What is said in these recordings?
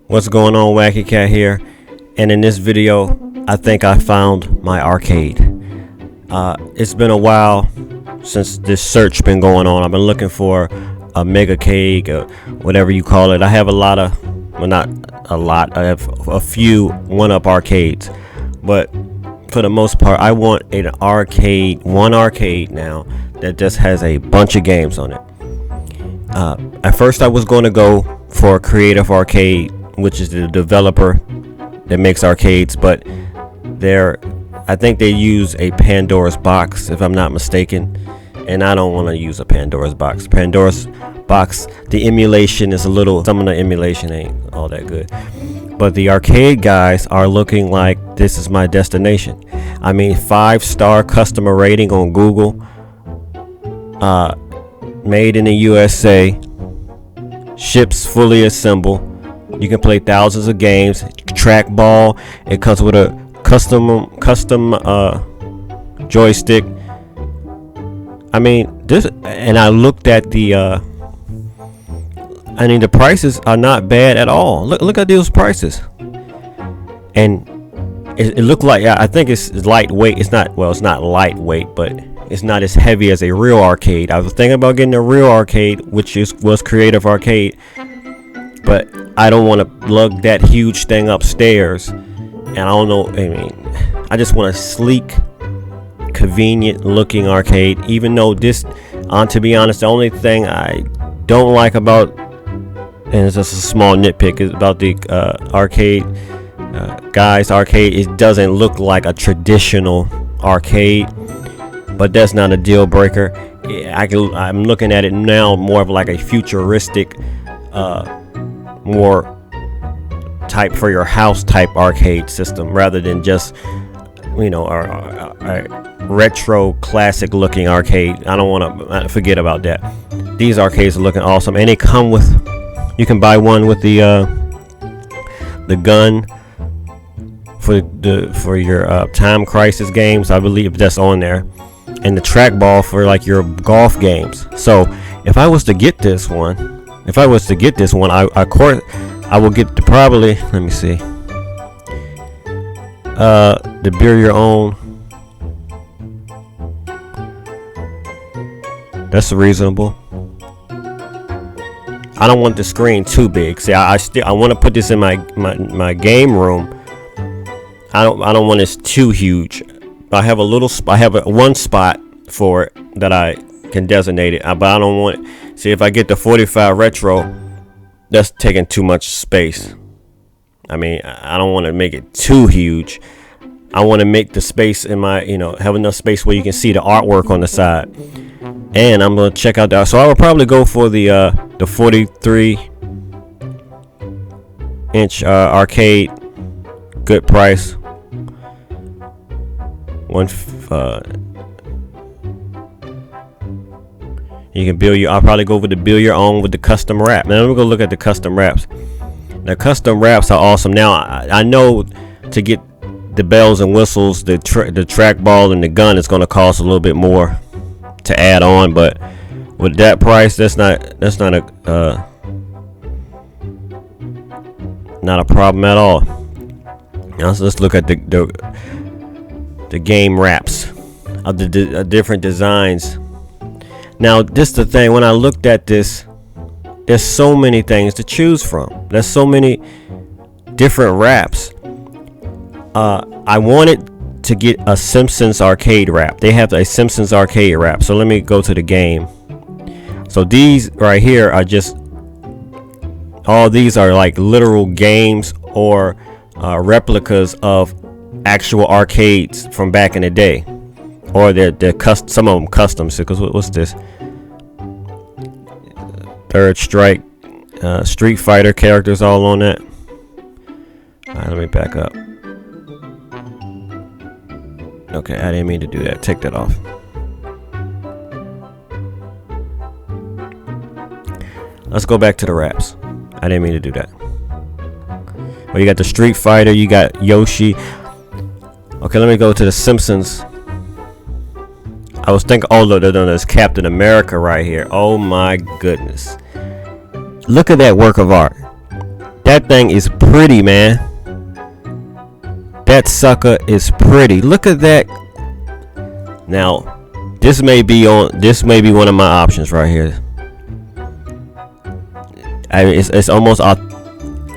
What's going on, Wacky Cat here, and in this video I think I found my arcade. It's been a while since this search been going on. I've been looking for a mega cake or whatever you call it. I have a lot of, well, not a lot, I have a few one-up arcades, but for the most part I want an arcade, one arcade now that just has a bunch of games on it. At first I was going to go for Creative Arcade, which is the developer that makes arcades, but I think they use a Pandora's box, if I'm not mistaken, and I don't want to use a Pandora's box. Pandora's box, the emulation is some of the emulation ain't all that good, but the arcade guys are looking like this is my destination. I mean, 5-star customer rating on Google, made in the USA, ships fully assembled. You can play thousands of games. Trackball. It comes with a custom joystick. I mean, this, and I looked at the the prices are not bad at all. Look at those prices. And it looked like, I think it's lightweight. It's not lightweight, but it's not as heavy as a real arcade. I was thinking about getting a real arcade, which was Creative Arcade, but I don't want to lug that huge thing upstairs. And I don't know, I mean, I just want a sleek, convenient looking arcade. Even though this, to be honest, the only thing I don't like about, and it's just a small nitpick, is about the arcade, guys arcade. It doesn't look like a traditional arcade, but that's not a deal breaker. I'm looking at it now more of like a futuristic, more type for your house type arcade system, rather than just, a retro classic looking arcade. I don't want to forget about that. These arcades are looking awesome, and they come with, you can buy one with the gun for your Time Crisis games. I believe that's on there, and the trackball for like your golf games. So if I was to get this one, I will get probably, let me see, the Build Your Own. That's reasonable. I don't want the screen too big. See, I want to put this in my game room. I don't want this too huge. I have one spot for it that I can designate it, but I don't want it. See, if I get the 45 retro, that's taking too much space. I mean, I don't want to make it too huge. I want to make the space in my, have enough space where you can see the artwork on the side. And I'm going to check out that. So I would probably go for the 43-inch arcade. Good price. You can I'll probably go with the Build Your Own with the custom wrap. Now let me go look at the custom wraps. The custom wraps are awesome. Now I know to get the bells and whistles, the trackball and the gun is going to cost a little bit more to add on, but with that price, that's not a problem at all. Now let's look at the game wraps of the different designs. Now, this is the thing. When I looked at this, there's so many things to choose from. There's so many different wraps. I wanted to get a Simpsons arcade wrap. They have a Simpsons arcade wrap. So let me go to the game. So these right here are all these are like literal games or replicas of actual arcades from back in the day. Or some of them custom. Because what's this? Third Strike, Street Fighter characters all on that. Alright, let me back up. Okay, I didn't mean to do that. Take that off. Let's go back to the wraps. I didn't mean to do that. Well, you got the Street Fighter, you got Yoshi. Okay, let me go to the Simpsons. I was thinking, oh look, there's Captain America right here. Oh my goodness. Look at that work of art. That thing is pretty, man. That sucker is pretty. Look at that. Now, this may be one of my options right here. It's almost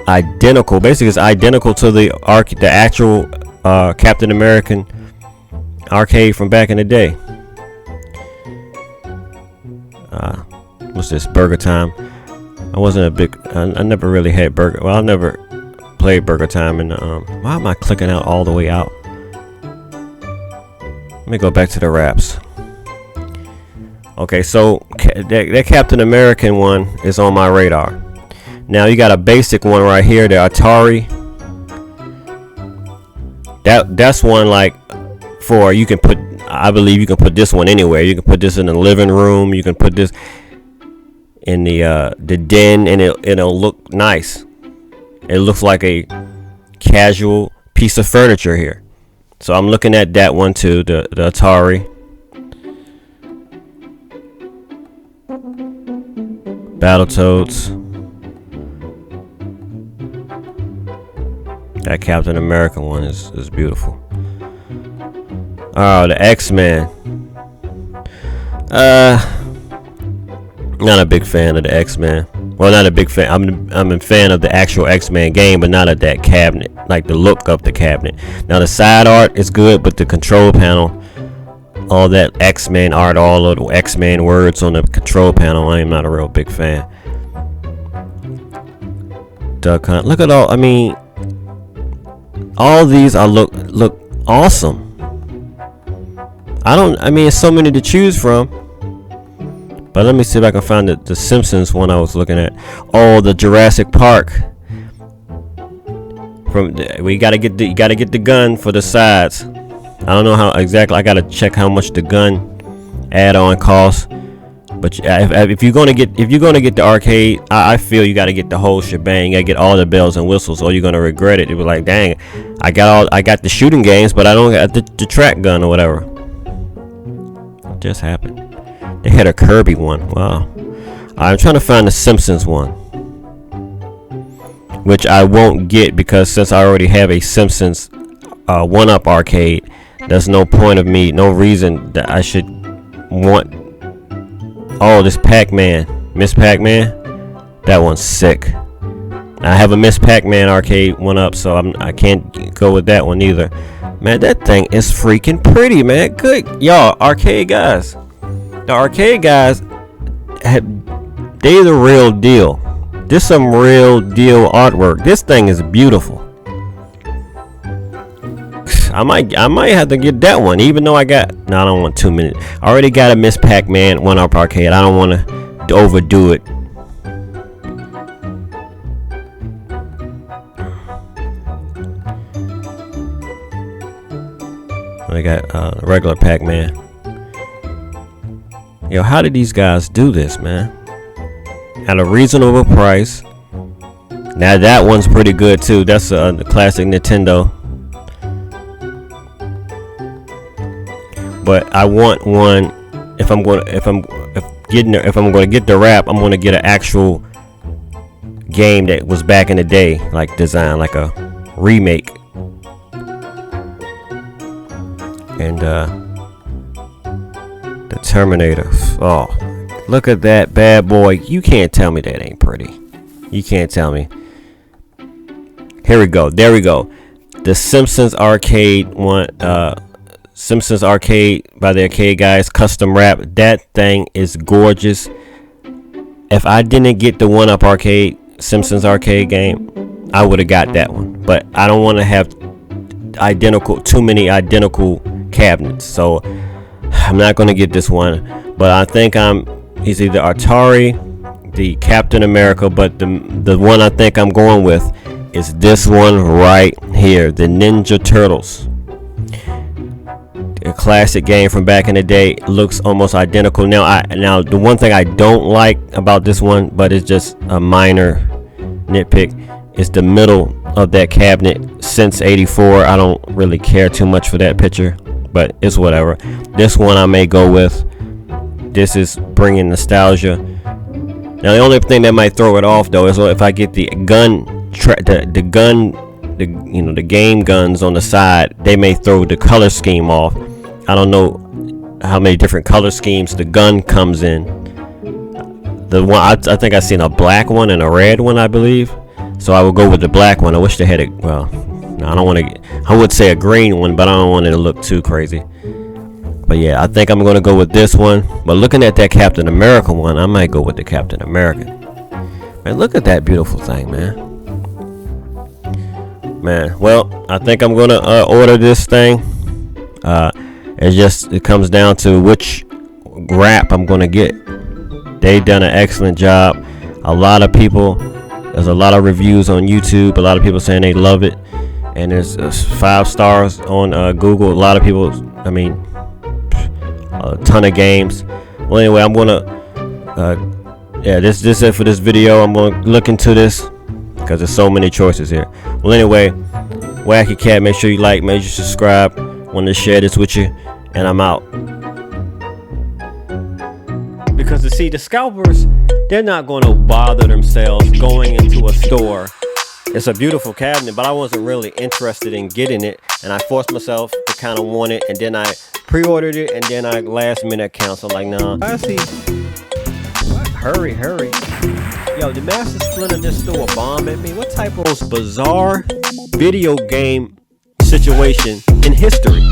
identical. Basically, it's identical to the actual Captain American arcade from back in the day. What's this? Burger Time. I wasn't a big. I never really had Burger. Well, I never played Burger Time. And why am I clicking out all the way out? Let me go back to the wraps. Okay, so that Captain American one is on my radar. Now you got a basic one right here, the Atari. That's one like for you can put. I believe you can put this one anywhere. You can put this in the living room. You can put this in the den, and it'll look nice. It looks like a casual piece of furniture here. So I'm looking at that one too, the Atari. Battletoads. That Captain American one is beautiful. Oh, the X-Men. Not a big fan of the X-Men. Well, not a big fan. I'm a fan of the actual X-Men game, but not of that cabinet. Like the look of the cabinet. Now the side art is good, but the control panel, all that X-Men art, all of the X-Men words on the control panel, I am not a real big fan. Duck Hunt. Look at all. I mean, all these are look awesome. I mean, it's so many to choose from. But let me see if I can find the Simpsons one I was looking at. Oh, the Jurassic Park. You gotta get the gun for the sides. I don't know how exactly. I gotta check how much the gun add-on costs. But if you're gonna get the arcade, I feel you gotta get the whole shebang. You gotta get all the bells and whistles, or you're gonna regret it. You'll be like, dang, I got the shooting games, but I don't got the track gun or whatever. What just happened? They had a Kirby one. Wow. I'm trying to find the Simpsons one, which I won't get because since I already have a Simpsons 1-Up arcade, there's no point of me, no reason that I should want. Oh, this Pac-Man, Miss Pac-Man, that one's sick. I have a Miss Pac-Man arcade 1-Up, so I can't go with that one either. Man, that thing is freaking pretty, man. Good, y'all, arcade guys. The arcade guys, they the real deal. This some real deal artwork. This thing is beautiful. I might have to get that one, even though I don't want 2 minutes. I already got a Miss Pac-Man 1-Up arcade. I don't want to overdo it. I got regular Pac-Man. Yo, how did these guys do this, man? At a reasonable price. Now that one's pretty good too. That's the classic Nintendo. But I want one. If I'm going to get the wrap, I'm going to get an actual game that was back in the day, like design, like a remake. And the Terminator. Oh, look at that bad boy. You can't tell me that ain't pretty. You can't tell me. Here we go. There we go. The Simpsons arcade one. Simpsons arcade by the Arcade Guys, custom wrap. That thing is gorgeous. If I didn't get the 1-Up arcade Simpsons arcade game, I would have got that one. But I don't want to have too many identical cabinets, so I'm not going to get this one. But I think it's either Atari, the Captain America, but the one I think I'm going with is this one right here, the Ninja Turtles. A classic game from back in the day. Looks almost identical. Now the one thing I don't like about this one, but it's just a minor nitpick, is the middle of that cabinet. Since '84, I don't really care too much for that picture, but it's whatever. This one I may go with. This is bringing nostalgia. Now the only thing that might throw it off though is if I get the gun the gun, the game guns on the side, they may throw the color scheme off. I don't know how many different color schemes the gun comes in. The one I think I seen a black one and a red one, I believe. So I will go with the black one. I wish they had it. Well, no, I don't want to. I would say a green one, but I don't want it to look too crazy. But yeah, I think I'm gonna go with this one. But looking at that Captain America one, I might go with the Captain America. Man, look at that beautiful thing, man. Man, well, I think I'm gonna order this thing. It comes down to which wrap I'm gonna get. They done an excellent job. A lot of people, there's a lot of reviews on YouTube. A lot of people saying they love it, and there's 5 stars on Google. A lot of people, I mean, a ton of games. Well, anyway, I'm gonna this is it for this video. I'm gonna look into this because there's so many choices here. Well, anyway, Wacky Cat, make sure you like, make sure you subscribe. Want to share this with you, and I'm out. Because see, the scalpers, they're not going to bother themselves going into a store. It's a beautiful cabinet, but I wasn't really interested in getting it, and I forced myself to kind of want it, and then I pre-ordered it, and then I last minute canceled. Like, nah. I see. What? Hurry. Yo, did Master Splinter just throw a bomb at me? What type of most bizarre video game situation in history?